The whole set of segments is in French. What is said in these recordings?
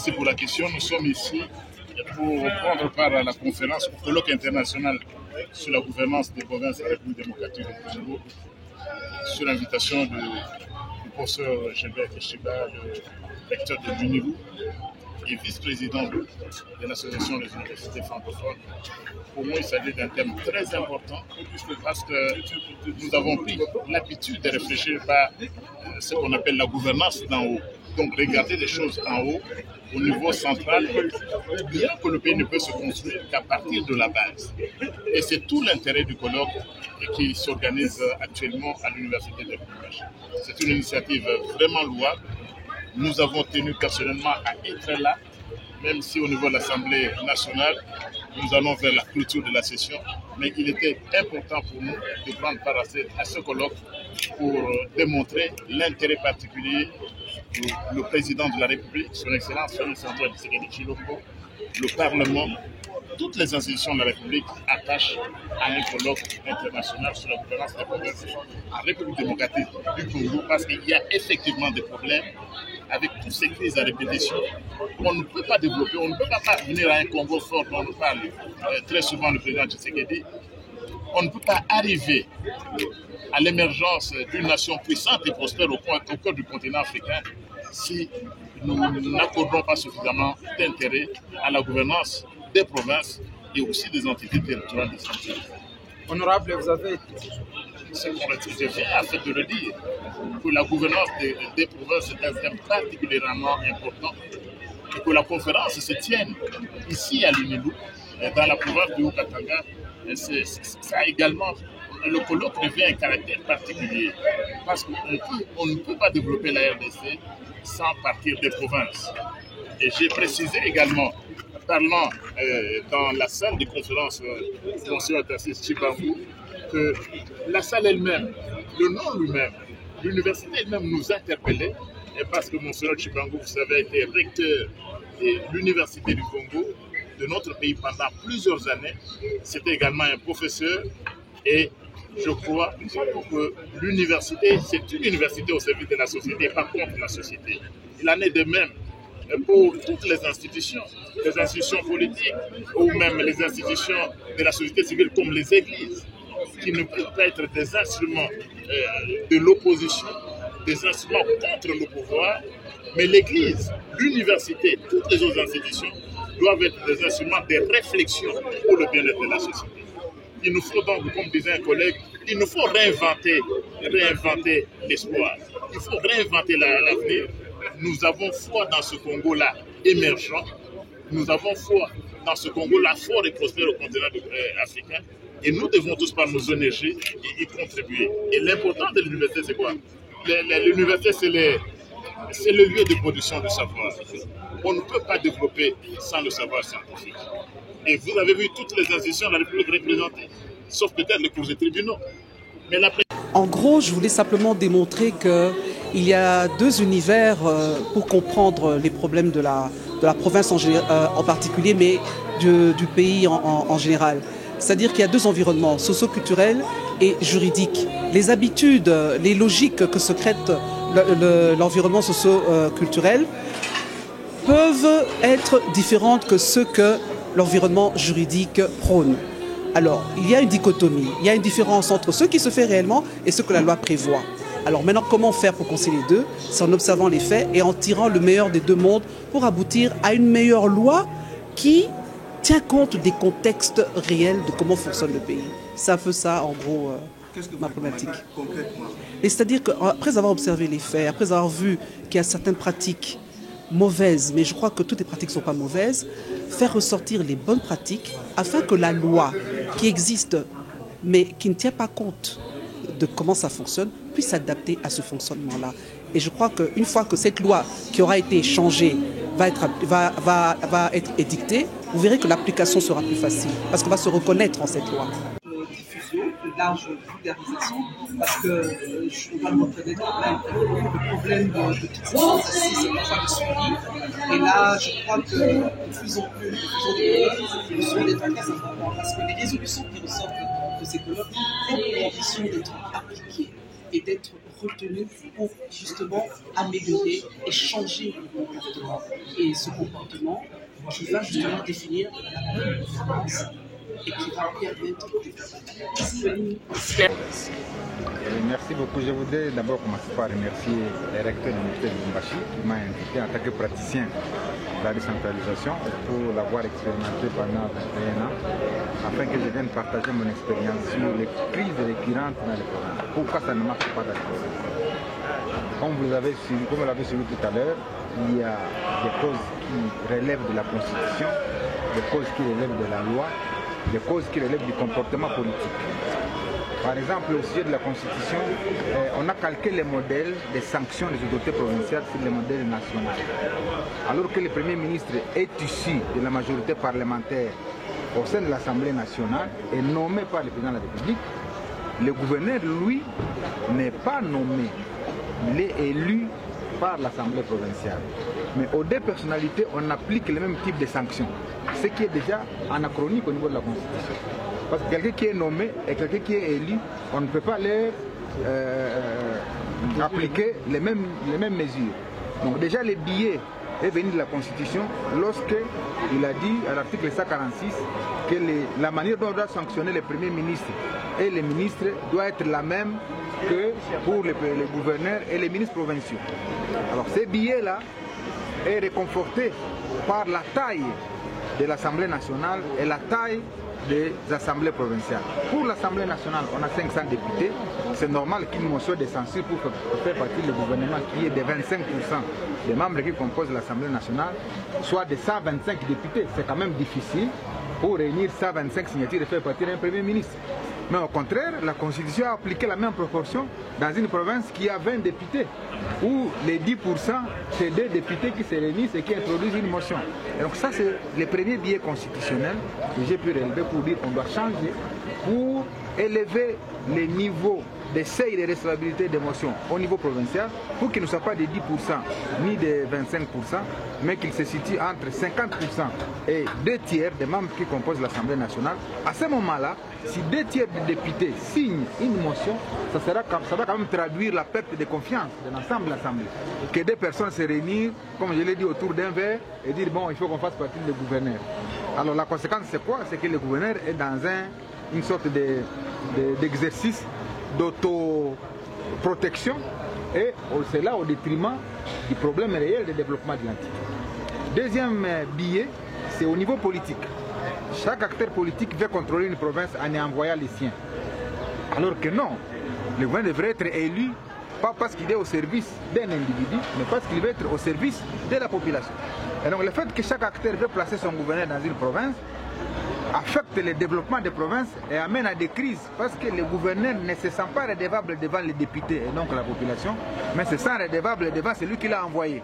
Merci pour la question. Nous sommes ici pour prendre part à la conférence au colloque international sur la gouvernance des provinces de la République démocratique du Congo, sur l'invitation du professeur Gilbert Keshiba, le recteur de l'UNILU et vice-président de l'Association des universités francophones. Pour moi, il s'agit d'un thème très important parce que nous avons pris l'habitude de réfléchir par ce qu'on appelle la gouvernance d'en haut. Donc, regarder les choses en haut, au niveau central, bien que le pays ne peut se construire qu'à partir de la base. Et c'est tout l'intérêt du colloque qui s'organise actuellement à l'Université de Lubumbashi. C'est une initiative vraiment louable. Nous avons tenu personnellement à être là, même si au niveau de l'Assemblée nationale, nous allons vers la clôture de la session. Mais il était important pour nous de prendre part à ce colloque pour démontrer l'intérêt particulier le président de la République, son Excellence Félix Antoine Tshisekedi Tshilombo, le Parlement, toutes les institutions de la République attachent à un colloque international sur la gouvernance des provinces en République démocratique du Congo parce qu'il y a effectivement des problèmes avec toutes ces crises à répétition. On ne peut pas développer, on ne peut pas parvenir à un Congo fort dont nous parle très souvent le président Tshisekedi. On ne peut pas arriver à l'émergence d'une nation puissante et prospère au cœur du continent africain si nous n'accordons pas suffisamment d'intérêt à la gouvernance des provinces et aussi des entités territoriales décentralisées. Honorable, vous avez... Je viens à fait de le dire, que la gouvernance des provinces est un thème particulièrement important et que la conférence se tienne ici à l'UNILU, dans la province du Haut-Katanga. Ça également, le colloque revient un caractère particulier parce qu'on ne peut pas développer la RDC sans partir des provinces. Et j'ai précisé également, parlant dans la salle de conférence du Conseil Tassis Chibangu, que la salle elle-même, le nom lui-même, l'université elle-même nous interpellait, et parce que Monseigneur Chibangu, vous savez, a été recteur de l'Université du Congo, de notre pays pendant plusieurs années. C'était également un professeur et je crois que l'université, c'est une université au service de la société, pas contre la société. Il en est de même pour toutes les institutions politiques ou même les institutions de la société civile comme les églises, qui ne peuvent pas être des instruments de l'opposition, des instruments contre le pouvoir, mais l'église, l'université, toutes les autres institutions doivent être des instruments de réflexion pour le bien-être de la société. Il nous faut donc, comme disait un collègue, il nous faut réinventer l'espoir. Il faut réinventer l'avenir. Nous avons foi dans ce Congo-là émergent. Nous avons foi dans ce Congo-là fort et prospère au continent africain. Et nous devons tous par nos énergies y contribuer. Et l'important de l'université, c'est quoi? L'université, c'est le lieu de production du savoir. On ne peut pas développer sans le savoir scientifique. Et vous avez vu toutes les institutions de la République représentées, sauf peut-être les cours et tribunaux. Mais en gros, je voulais simplement démontrer qu'il y a deux univers pour comprendre les problèmes de la province en particulier, mais du pays en général. C'est-à-dire qu'il y a deux environnements, socio-culturels et juridiques. Les habitudes, les logiques que secrète l'environnement socio-culturel peuvent être différentes que ce que l'environnement juridique prône. Alors, il y a une dichotomie, il y a une différence entre ce qui se fait réellement et ce que la loi prévoit. Alors maintenant, comment faire pour concilier les deux? C'est en observant les faits et en tirant le meilleur des deux mondes pour aboutir à une meilleure loi qui tient compte des contextes réels de comment fonctionne le pays. C'est un peu ça, en gros, ma problématique. C'est-à-dire qu'après avoir observé les faits, après avoir vu qu'il y a certaines pratiques mauvaises, mais je crois que toutes les pratiques ne sont pas mauvaises, faire ressortir les bonnes pratiques afin que la loi qui existe, mais qui ne tient pas compte de comment ça fonctionne, puisse s'adapter à ce fonctionnement-là. Et je crois qu'une fois que cette loi qui aura été changée va être édictée, vous verrez que l'application sera plus facile, parce qu'on va se reconnaître en cette loi. Diffusion, de large vulgarisation, parce que on va le reconnaître, le problème de toutes ces choses ici, c'est parfois le suivi. Et là, je crois que de plus en plus, nous serons des très importants, parce que les résolutions qui ressortent de ces colloques ont pour ambition d'être appliquées. et d'être retenu pour justement améliorer et changer le comportement. Et ce comportement qui va justement définir la bonne gouvernance et qui va permettre de Merci beaucoup. Je voudrais d'abord commencer par remercier le recteur de l'Université de Lubumbashi qui m'a invité en tant que praticien de la décentralisation pour l'avoir expérimenté pendant 21 ans afin que je vienne partager mon expérience sur les crises récurrentes dans les programmes. Pourquoi ça ne marche pas dans les programmes? Comme vous l'avez suivi tout à l'heure, il y a des causes qui relèvent de la Constitution, des causes qui relèvent de la loi, des causes qui relèvent du comportement politique. Par exemple, au sujet de la Constitution, on a calqué les modèles des sanctions des autorités provinciales sur les modèles nationaux. Alors que le Premier ministre est issu de la majorité parlementaire au sein de l'Assemblée nationale et nommé par le président de la République, le gouverneur, lui, n'est pas nommé. Il est élu par l'Assemblée provinciale. Mais aux deux personnalités, on applique le même type de sanctions, ce qui est déjà anachronique au niveau de la Constitution. Parce que quelqu'un qui est nommé et quelqu'un qui est élu, on ne peut pas leur appliquer les mêmes mesures. Donc déjà le biais est venu de la Constitution lorsqu'il a dit à l'article 146 que la manière dont on doit sanctionner le Premier ministre et les ministres doit être la même que pour les gouverneurs et les ministres provinciaux. Alors ce biais-là est réconforté par la taille de l'Assemblée nationale et la taille des assemblées provinciales. Pour l'Assemblée nationale, on a 500 députés. C'est normal qu'une motion de censure pour faire partie du gouvernement qui est de 25% des membres qui composent l'Assemblée nationale soit de 125 députés. C'est quand même difficile pour réunir 125 signatures et faire partie d'un Premier ministre. Mais au contraire, la Constitution a appliqué la même proportion dans une province qui a 20 députés, où les 10%, c'est 2 députés qui se réunissent et qui introduisent une motion. Et donc ça, c'est le premier biais constitutionnel que j'ai pu relever pour dire qu'on doit changer pour élever les niveaux de seuil de recevabilité des motions au niveau provincial pour qu'il ne soit pas de 10% ni de 25%, mais qu'il se situe entre 50% et 2 tiers des membres qui composent l'Assemblée nationale. À ce moment-là, si 2 tiers des députés signent une motion, ça va quand même traduire la perte de confiance de l'ensemble de l'Assemblée. Que 2 personnes se réunissent, comme je l'ai dit, autour d'un verre et dire bon, il faut qu'on fasse partie du gouverneur. Alors la conséquence c'est quoi? C'est que le gouverneur est dans une sorte d'exercice d'autoprotection et c'est là au détriment du problème réel de développement de l'entité. Deuxième biais, c'est au niveau politique. Chaque acteur politique veut contrôler une province en y envoyant les siens. Alors que non, le gouverneur devrait être élu pas parce qu'il est au service d'un individu, mais parce qu'il veut être au service de la population. Et donc le fait que chaque acteur veut placer son gouverneur dans une province affecte le développement des provinces et amène à des crises parce que le gouverneur ne se sent pas redevable devant les députés et donc la population, mais se sent redevable devant celui qui l'a envoyé.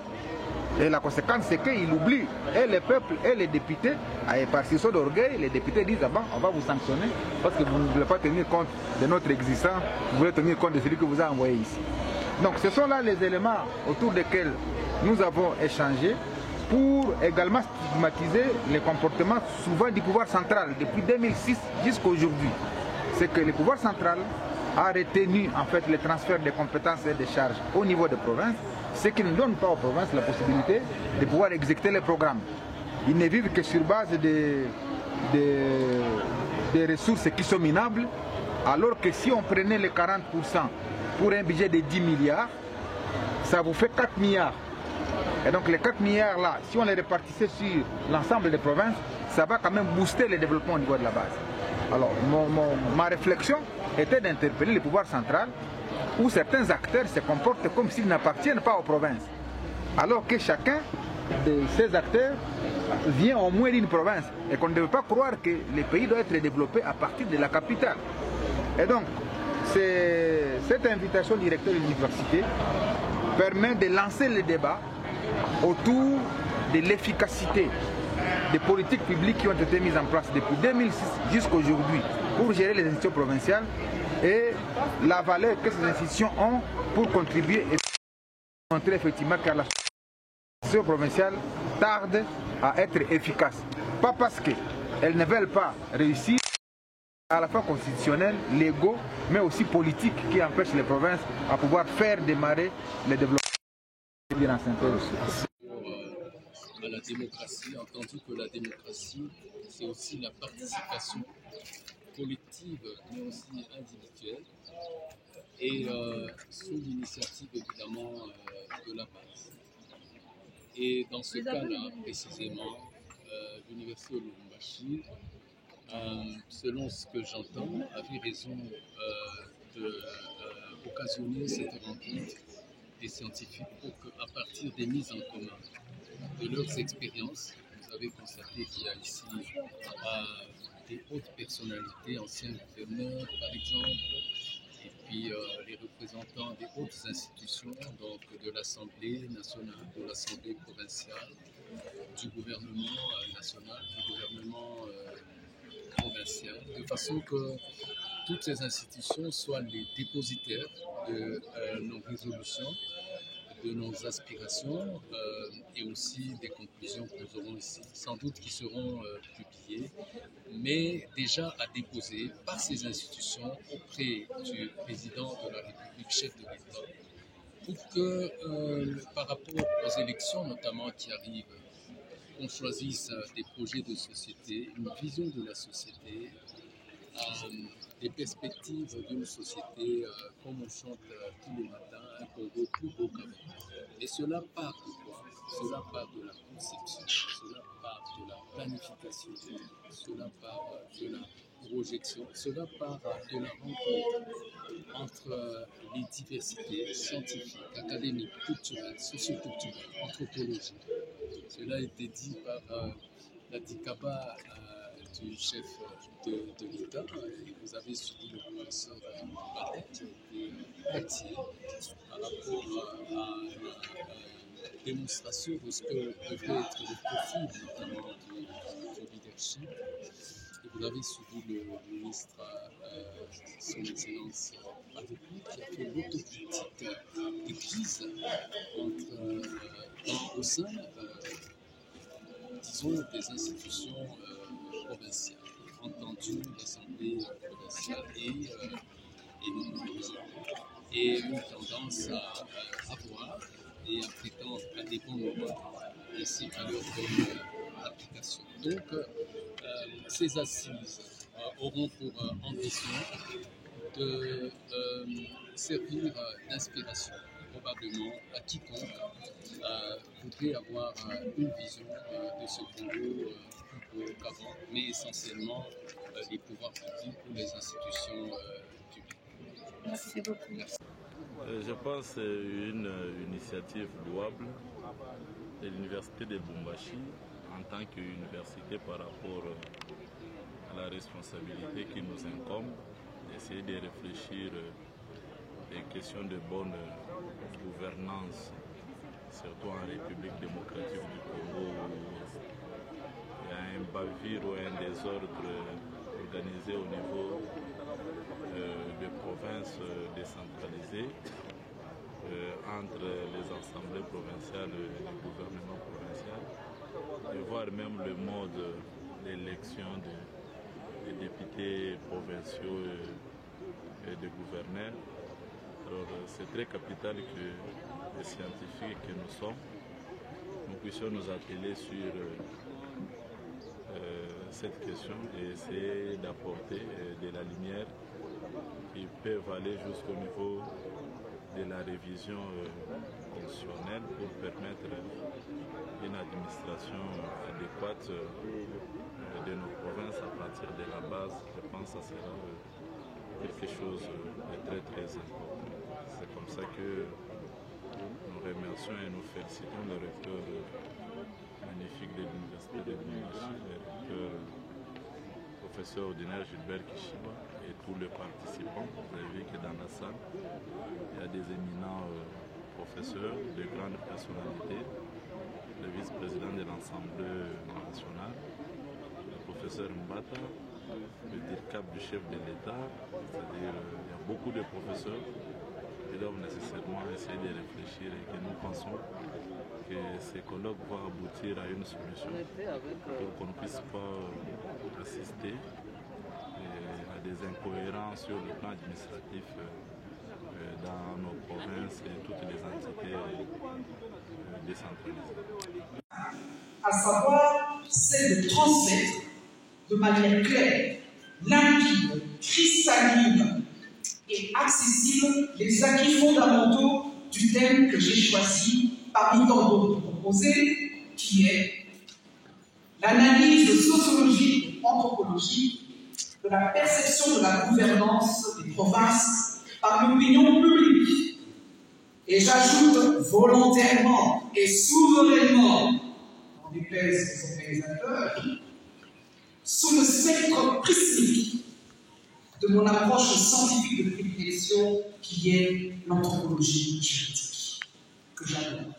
Et la conséquence c'est qu'il oublie et le peuple et les députés, et par sursaut d'orgueil, les députés disent ah ben, on va vous sanctionner parce que vous ne voulez pas tenir compte de notre existence, vous voulez tenir compte de celui que vous a envoyé ici. Donc ce sont là les éléments autour desquels nous avons échangé pour également stigmatiser les comportements souvent du pouvoir central depuis 2006 jusqu'à aujourd'hui. C'est que le pouvoir central a retenu en fait le transfert des compétences et des charges au niveau des provinces, ce qui ne donne pas aux provinces la possibilité de pouvoir exécuter les programmes. Ils ne vivent que sur base des ressources qui sont minables, alors que si on prenait les 40% pour un budget de 10 milliards, ça vous fait 4 milliards. Et donc les 4 milliards là, si on les répartissait sur l'ensemble des provinces, ça va quand même booster le développement au niveau de la base. Alors ma réflexion était d'interpeller le pouvoir central où certains acteurs se comportent comme s'ils n'appartiennent pas aux provinces. Alors que chacun de ces acteurs vient au moins d'une province et qu'on ne devait pas croire que le pays doit être développé à partir de la capitale. Et donc, cette invitation du directeur de l'université permet de lancer le débat autour de l'efficacité des politiques publiques qui ont été mises en place depuis 2006 jusqu'à aujourd'hui pour gérer les institutions provinciales et la valeur que ces institutions ont pour contribuer et montrer effectivement que la institution provinciale tarde à être efficace. Pas parce qu'elles ne veulent pas réussir, à la fois constitutionnels, légaux, mais aussi politiques qui empêchent les provinces à pouvoir faire démarrer le développement. À la démocratie, entendu que la démocratie, c'est aussi la participation collective, mais aussi individuelle, et sous l'initiative évidemment de la base. Et dans ce cas-là, précisément, l'Université de Lubumbashi, selon ce que j'entends, avait raison d'occasionner cette rencontre des scientifiques pour qu'à partir des mises en commun de leurs expériences, vous avez constaté qu'il y a ici des hautes personnalités, anciens gouverneurs par exemple, et puis les représentants des hautes institutions, donc de l'Assemblée nationale, de l'Assemblée provinciale, du gouvernement national, du gouvernement provincial, de façon que toutes ces institutions soient les dépositaires de nos résolutions, de nos aspirations et aussi des conclusions que nous aurons ici, sans doute qui seront publiées, mais déjà à déposer par ces institutions auprès du président de la République, chef de l'État, pour que par rapport aux élections notamment qui arrivent, qu'on choisisse des projets de société, une vision de la société, des perspectives d'une société, comme on chante tous les matins, un Congo plus beau qu'avant. Et cela part de quoi? Cela part de la conception, cela part de la planification, cela part de la projection, cela part de la rencontre entre les diversités scientifiques, académiques, culturelles, socioculturelles, anthropologiques. Cela a été dit par la Dikaba du chef de l'État. Vous avez suivi le professeur Badet qui a été entier par rapport à la démonstration de ce que devrait être le profil notamment du leadership. Et vous avez suivi le ministre, son Excellence Badet, qui a fait l'autocritique des crises au sein disons, des institutions provinciales, entendu l'Assemblée provinciale et le gouvernement, et une tendance à avoir et à prétendre à des bons moments ainsi qu'à leur bonne application. Donc, ces assises auront pour ambition de servir d'inspiration probablement à quiconque voudrait avoir une vision de ce Congo plus beau qu'avant, mais essentiellement les pouvoirs publics ou les institutions publiques. Merci beaucoup. Merci. Je pense que c'est une initiative louable de l'Université de Lubumbashi en tant qu'université par rapport à la responsabilité qui nous incombe, d'essayer de réfléchir des questions de bonne gouvernance, surtout en République démocratique du Congo où il y a un bavure ou un désordre organisé au niveau des provinces décentralisées entre les assemblées provinciales et le gouvernement provincial, et voir même le mode d'élection des députés provinciaux et des gouverneurs. Alors c'est très capital que les scientifiques que nous sommes, nous puissions nous atteler sur cette question et essayer d'apporter de la lumière qui peut aller jusqu'au niveau de la révision constitutionnelle pour permettre une administration adéquate de nos provinces à partir de la base. Je pense que ça sera quelque chose de très très important. C'est comme ça que nous remercions et nous félicitons le recteur magnifique de l'Université de Lubumbashi, le recteur professeur ordinaire Gilbert Kishiba et tous les participants. Vous avez vu que dans la salle, il y a des éminents professeurs, de grandes personnalités, le vice-président de l'Assemblée nationale, le professeur Mbata, le DIRCAP du chef de l'État, c'est-à-dire il y a beaucoup de professeurs qui doivent nécessairement essayer de réfléchir et que nous pensons que ces colloques vont aboutir à une solution pour qu'on ne puisse pas assister à des incohérences sur le plan administratif dans nos provinces et toutes les entités décentralisées. À savoir celle de transmettre de manière claire, limpide, cristalline et accessible les acquis fondamentaux du thème que j'ai choisi parmi tant d'autres proposés, qui est l'analyse sociologique et anthropologique de la perception de la gouvernance des provinces par l'opinion publique. Et j'ajoute volontairement et souverainement, en déplaise des organisateurs, sous le spectre prismique de mon approche scientifique de prédilection qui est l'anthropologie juridique, que j'adore.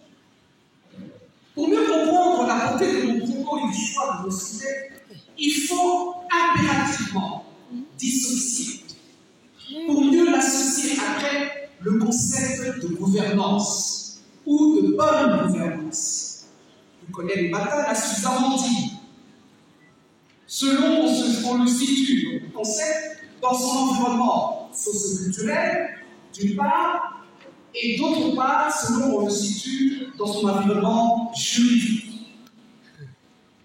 Pour mieux comprendre la portée de mon propos et du choix de nos sujets, il faut impérativement dissocier, pour mieux l'associer après le concept de gouvernance ou de bonne gouvernance. Colonel Mbata l'a suffisamment dit. Selon qu'on le situe, le concept, dans son environnement socio-culturel, d'une part, et d'autre part, selon qu'on le situe dans son environnement juridique.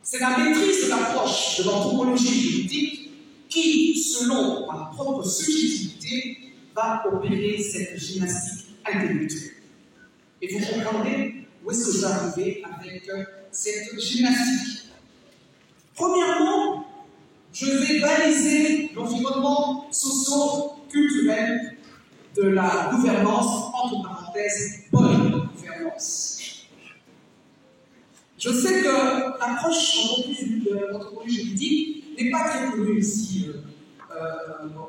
C'est la maîtrise de l'approche de l'anthropologie juridique qui, selon ma propre subjectivité, va opérer cette gymnastique intellectuelle. Et vous comprendrez où est-ce que j'arrivais avec cette gymnastique. Premièrement, je vais baliser l'environnement socio-culturel de la gouvernance, entre parenthèses, bonne gouvernance. Je sais que l'approche de l'anthropologie juridique n'est pas très connue ici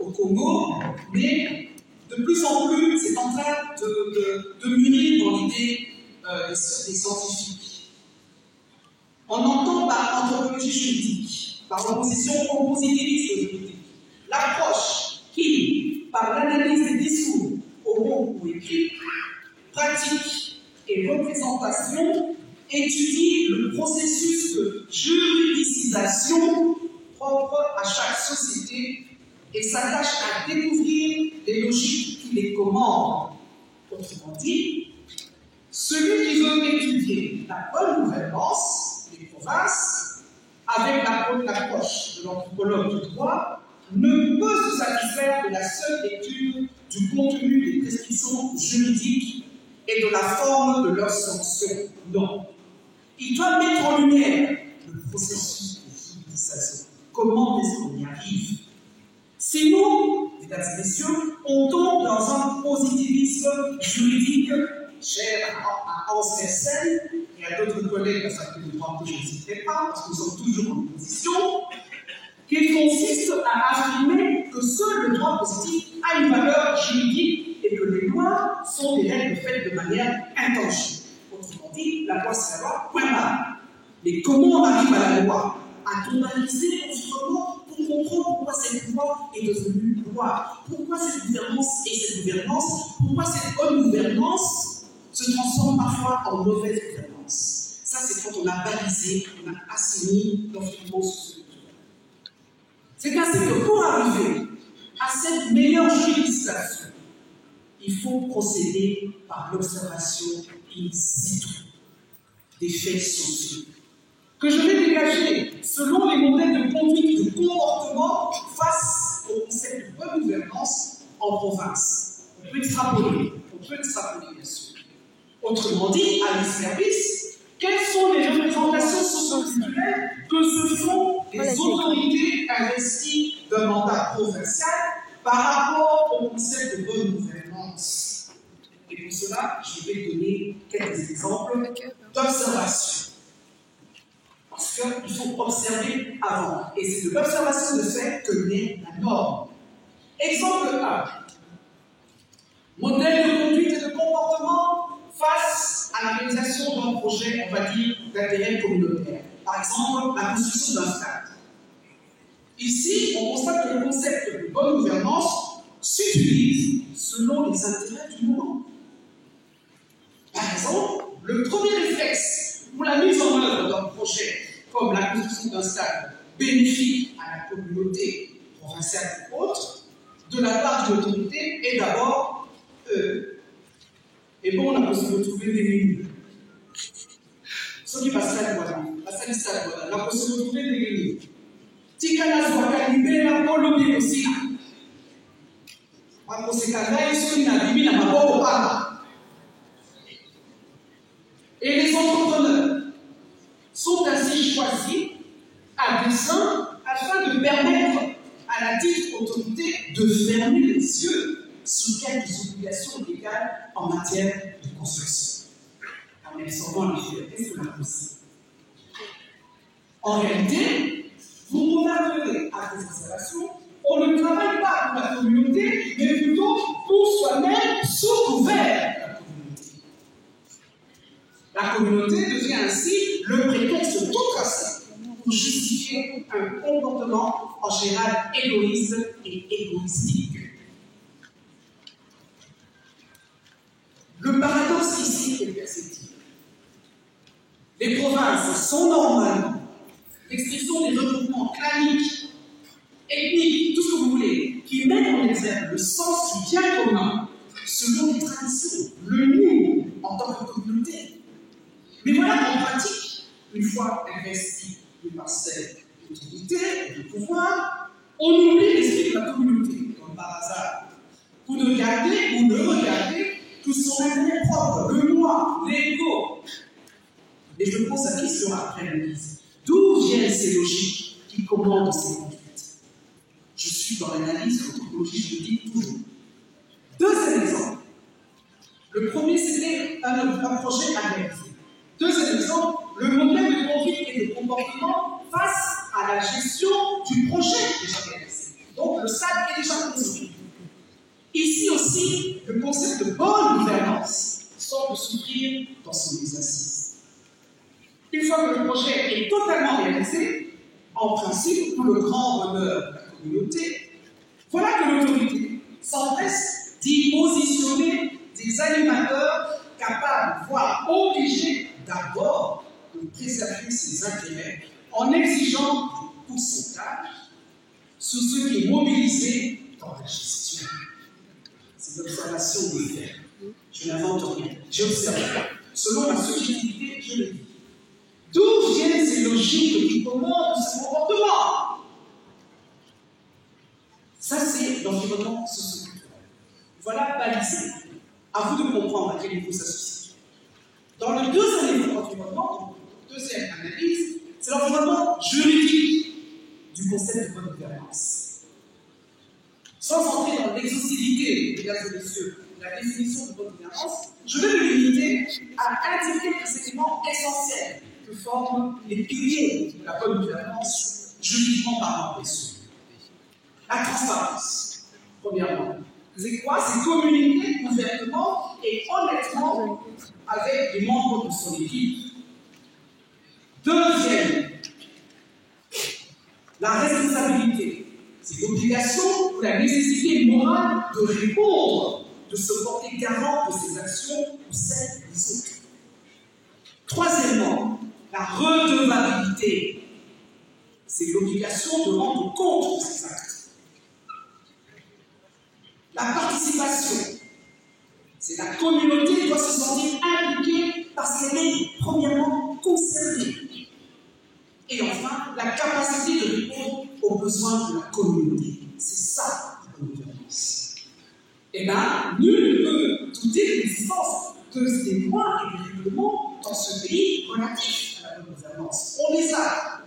au Congo, mais de plus en plus, c'est en train de mûrir dans l'idée des scientifiques. On entend par anthropologie juridique, par l'opposition au positivisme juridique, l'approche qui, par l'analyse des discours, oraux ou écrits, pratique et représentation, étudie le processus de juridicisation propre à chaque société et s'attache à découvrir les logiques qui les commandent. Autrement dit, celui qui veut étudier la bonne gouvernance des provinces, avec l'approche de l'anthropologue du droit, ne peut se satisfaire de la seule étude du contenu des prescriptions juridiques et de la forme de leurs sanctions. Non. Il doit mettre en lumière le processus de juridicisation. Comment est-ce qu'on y arrive? Sinon, mesdames et messieurs, on tombe dans un positivisme juridique cher à Hans Kelsen et à d'autres collègues de la faculté de droit que je ne citerai pas, parce que nous sommes toujours en opposition, qui consiste à affirmer que seul le droit positif a une valeur juridique et que les lois sont des règles faites de manière intangible. Autrement dit, la loi c'est la loi, point barre. Mais comment on arrive à la loi? A-t-on analysé l'environnement pour comprendre pourquoi cette loi est devenue loi? Pourquoi cette gouvernance est cette gouvernance? Pourquoi cette bonne gouvernance se transforme parfois en mauvaise gouvernance? Ça, c'est quand on a balisé, on a assaini l'environnement socioculturel. C'est ainsi que pour arriver à cette meilleure juridicisation, il faut procéder par l'observation in situ des faits sociaux, que je vais dégager selon les modèles de conduite de comportement face au concept de bonne gouvernance en province. On peut extrapoler bien sûr. Autrement dit, à l'ex-service, quelles sont les représentations socio-culturelles que se font les autorités investies d'un mandat provincial par rapport au concept de bonne gouvernance? Et pour cela, je vais donner quelques exemples d'observation. Parce qu'il faut observer avant. Et c'est de l'observation de fait que naît la norme. Exemple 1. Modèle de conduite et de comportement face à la réalisation d'un projet, on va dire, d'intérêt communautaire. Par exemple, la construction d'un stade. Ici, on constate que le concept de bonne gouvernance s'utilise selon les intérêts du moment. Par exemple, le premier réflexe pour la mise en œuvre d'un projet comme la construction d'un stade bénéfique à la communauté provinciale ou autre de la part de l'autorité est d'abord et bon, on a pu se retrouver démunis. Ce qui passe à la on a pu se retrouver démunis. Tikana Zwaka libera Colombie aussi. On se calme, ils sont inhabimés dans ma bonne part. Et les entrepreneurs sont ainsi choisis à dessein afin de permettre à la dite autorité de fermer les yeux sur quelques obligations légales en matière de construction. En absorbant les faits, est-ce que la possible? En réalité, vous remarquerez à ces installations, on ne travaille pas pour la communauté, mais plutôt pour soi-même sous couvert de la communauté. La communauté devient ainsi le prétexte tout tracé pour justifier un comportement en général égoïste et égoïstique. Le paradoxe ici est perceptible. Les provinces sont normalement l'expression des regroupements claniques, ethniques, tout ce que vous voulez, qui mettent en exergue le sens du bien commun selon les traditions, le nous en tant que communauté. Mais voilà qu'en pratique, une fois investi de parcelles d'autorité et de pouvoir, on oublie l'esprit de la communauté, comme par hasard. Vous ne regardez que son intérêt propre, le moi, l'ego. Et je pose la question après l'analyse. D'où viennent ces logiques qui commandent ces conduites? Je suis dans l'analyse anthropologique, je le dis toujours. Deuxième exemple. Le premier, c'était un projet à réaliser. Deuxième exemple, le modèle de conduite et de comportement face à la gestion du projet déjà réalisé. Donc, le stade est déjà construit. Ici aussi, le concept de bonne gouvernance semble souffrir dans son exercice. Une fois que le projet est totalement réalisé, en principe, pour le grand bonheur de la communauté, voilà que l'autorité s'empresse d'y positionner des animateurs capables, voire obligés, d'abord de préserver ses intérêts en exigeant du pourcentage sur ce qui est mobilisé dans la gestion. C'est l'observation des faits. Je n'invente rien, j'observe. Selon ma subjectivité, je le dis. D'où viennent ces logiques qui commandent ce comportement? Ça, c'est l'environnement socio-culturel. Voilà balisé. À vous de comprendre à quel niveau ça se situe. Dans le deuxième niveau d'environnement, deuxième analyse, c'est l'environnement juridique du concept de bonne gouvernance. Sans entrer dans l'exhaustivité, mesdames et messieurs, de la définition de bonne gouvernance, je vais me limiter à indiquer les éléments essentiels que forment les piliers de la bonne gouvernance, juridiquement parlant, bien sûr. La transparence, premièrement. C'est quoi? C'est communiquer ouvertement et honnêtement avec les membres de son équipe. Deuxième, la responsabilité. C'est l'obligation ou la nécessité morale de répondre, de se porter garant de ses actions ou celles des autres. Troisièmement, la redevabilité. C'est l'obligation de rendre compte de ses actes. La participation. C'est la communauté doit se sentir impliquée parce qu'elle est premièrement concernée. Et enfin, la capacité de répondre aux besoins de la communauté. C'est ça la bonne gouvernance. Et là, nul ne peut douter de l'existence des lois et des règlements dans ce pays relatifs à la bonne gouvernance. On les a.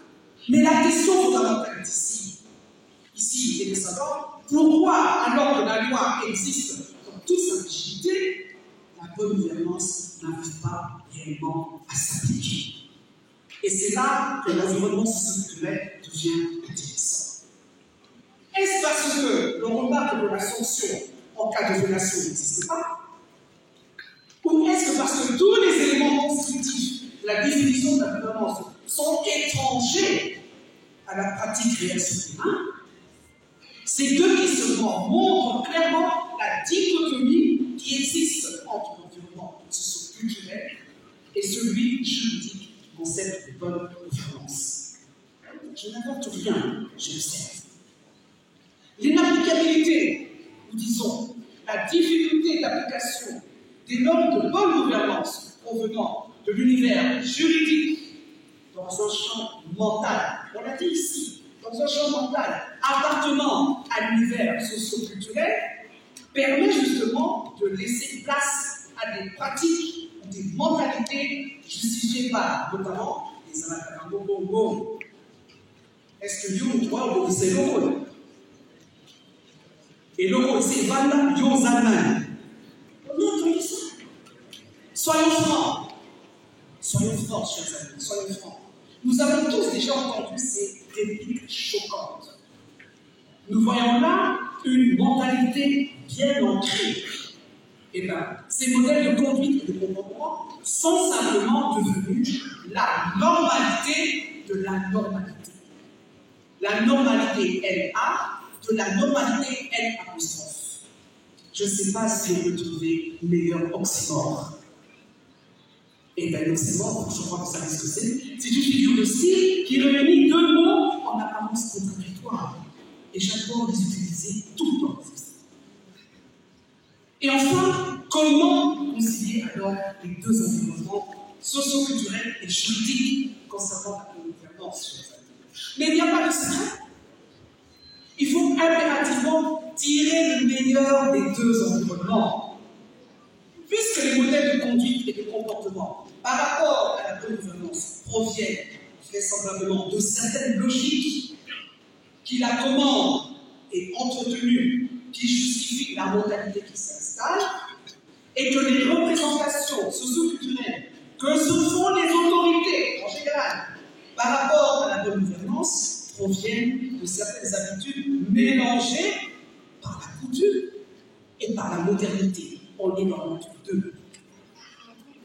Mais la question fondamentale ici est de savoir pourquoi, alors que la loi existe dans toute sa rigidité, la bonne gouvernance n'arrive pas réellement à s'appliquer. Et c'est là que l'environnement socio-culturel devient intéressant. Est-ce parce que l'on remarque que la sanction en cas de violation n'existe pas? Ou est-ce que parce que tous les éléments constitutifs de la définition de la gouvernance sont étrangers à la pratique réelle sur le terrain? Ces deux questionnements montrent clairement la dichotomie qui existe entre l'environnement socio-culturel et celui juridique, concept de bonne gouvernance. Je n'invente rien, je le sais. L'inapplicabilité la difficulté d'application des normes de bonne gouvernance provenant de l'univers juridique dans un champ mental, on l'a dit ici, dans un champ mental appartenant à l'univers socio-culturel, permet justement de laisser place à des pratiques ou des mentalités justifiées par notamment les Anakarambo. Est-ce que Dieu doit c'est l'eau? Et l'eau, c'est Vanda Yozanan. On a entendu ça. Soyons francs. Soyons francs, chers amis, soyons francs. Nous avons tous déjà entendu ces répliques choquantes. Nous voyons là une mentalité bien ancrée. Eh bien, ces modèles de conduite et de comportement sont simplement devenus la normalité de la normalité. La normalité, elle a, de la normalité, elle a le sens. Je ne sais pas si on peut trouver meilleur oxymore. Et bien, l'oxymore, je crois que vous savez ce que c'est. C'est une figure de style qui réunit deux mots en apparence contradictoires. Et j'adore les utiliser tout le temps. Et enfin, comment concilier alors les deux environnements socio-culturels et juridiques concernant la gouvernance? Mais il n'y a pas de secret. Il faut impérativement tirer le meilleur des deux environnements. Puisque les modèles de conduite et de comportement par rapport à la bonne gouvernance proviennent vraisemblablement de certaines logiques qui la commandent et entretenues, qui justifient la modalité qui s'installe, et que les représentations socio-culturelles que se font les autorités en général par rapport à la bonne gouvernance proviennent de certaines habitudes mélangées par la coutume et par la modernité. On est dans le deux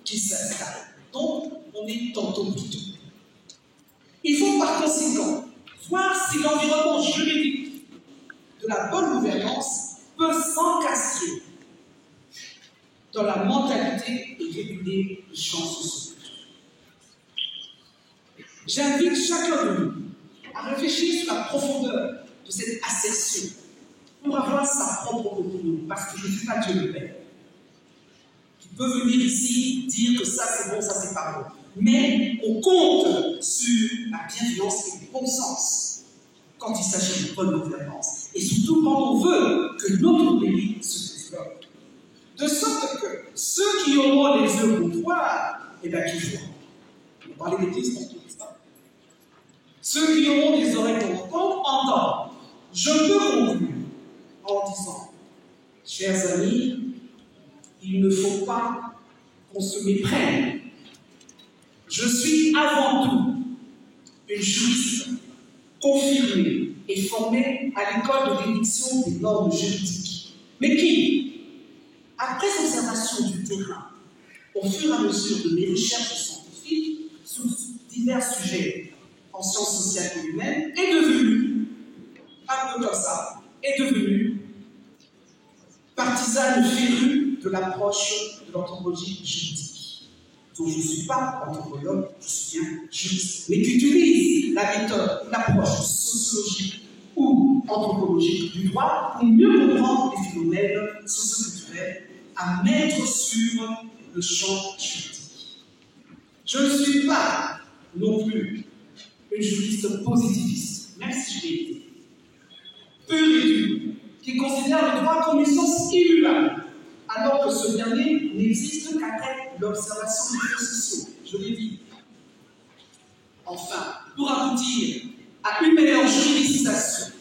qui s'installe. Donc, on est tantôt plutôt. Il faut par conséquent voir si l'environnement juridique de la bonne gouvernance peut s'encastrer dans la mentalité et réguler le champ social. J'invite chacun de nous à réfléchir sur la profondeur de cette assertion pour avoir sa propre opinion, parce que je ne suis pas Dieu le Père. Qui peut venir ici dire que ça c'est bon, ça c'est pas bon. Mais on compte sur la bienveillance et le bon sens quand il s'agit de bonne gouvernance. Et surtout quand on veut que notre pays se développe. De sorte que ceux qui auront les yeux pour voir, eh bien qu'ils voient. On parlait d'église dans tout l'instant. Ceux qui auront les oreilles pour entendre, entendent. Je peux conclure en disant, chers amis, il ne faut pas qu'on se méprenne. Je suis avant tout une juriste confirmée et formée à l'école de rédiction des normes juridiques, mais qui, après observation du terrain, au fur et à mesure de mes recherches scientifiques sur divers sujets en sciences sociales et humaines, est devenue, un peu comme ça, est devenue partisane férue de l'approche de l'anthropologie juridique. Donc je ne suis pas anthropologue, je suis bien juriste, mais qui utilise la méthode, l'approche sociologique ou anthropologique du droit pour mieux comprendre les phénomènes socioculturels à mettre sur le champ juridique. Je ne suis pas non plus une juriste positiviste, même si je l'ai été, pure et dure, qui considère le droit comme une source immuable, alors que ce dernier n'existe qu'après l'observation des faits sociaux. Je l'ai dit. Enfin, pour aboutir à une meilleure juridicisation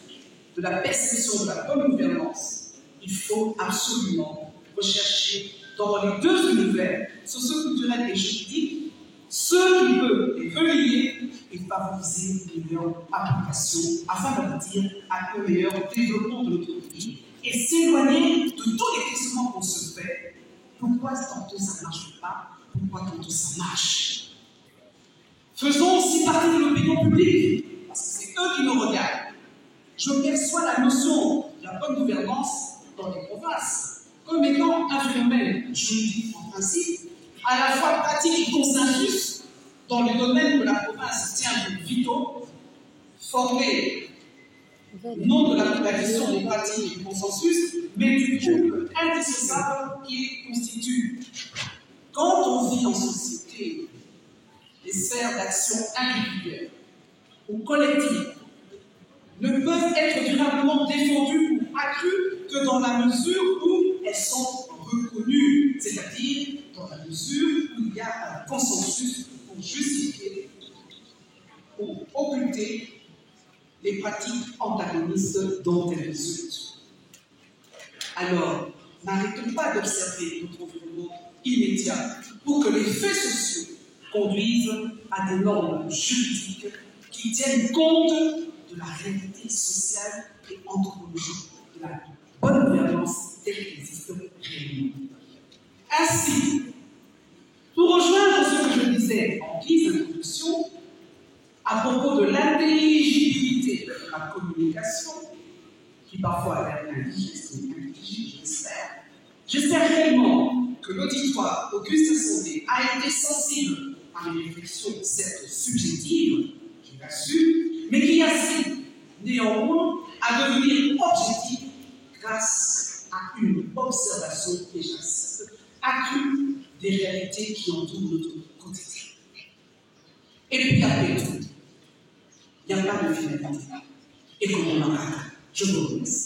de la perception de la bonne gouvernance, il faut absolument rechercher dans les deux univers, socio-culturels et juridiques, ce qui peut les relier et favoriser une meilleure application afin d'aboutir à un meilleur développement de notre pays et s'éloigner de tous les questionnements qu'on se fait. Pourquoi tantôt ça ne marche pas? Pourquoi tantôt ça marche? Faisons aussi partie de l'opinion publique, parce que c'est eux qui nous regardent. Je perçois la notion de la bonne gouvernance dans les provinces comme étant un phénomène juridique en principe, à la fois pratique et consensus dans les domaines que la province tient de vitaux, former non de la tradition des pratiques du consensus, mais du couple indissociable qui constitue. Quand on vit en société, les sphères d'action individuelles ou collectives ne peuvent être durablement défendues ou accrues que dans la mesure où elles sont reconnues, c'est-à-dire dans la mesure où il y a un consensus pour justifier ou occulter les pratiques antagonistes dont elles résultent. Alors, n'arrêtons pas d'observer notre environnement immédiat pour que les faits sociaux conduisent à des normes juridiques qui tiennent compte de la réalité sociale et anthropologique de la bonne gouvernance telle qu'elle existe réellement. Ainsi, pour rejoindre ce que je disais en guise d'introduction, à propos de l'intelligibilité de la communication, qui parfois a l'air indigeste ou intelligible, j'espère réellement que l'auditoire Auguste Assondé a été sensible à mes réflexions, certes subjectives, je l'assume, mais qui incite néanmoins à devenir objectif grâce à une observation, et j'insiste, accrue des réalités qui entourent notre quotidien. Et puis après tout, il n'y a pas de finalité. Et comme on en a, je vous remercie.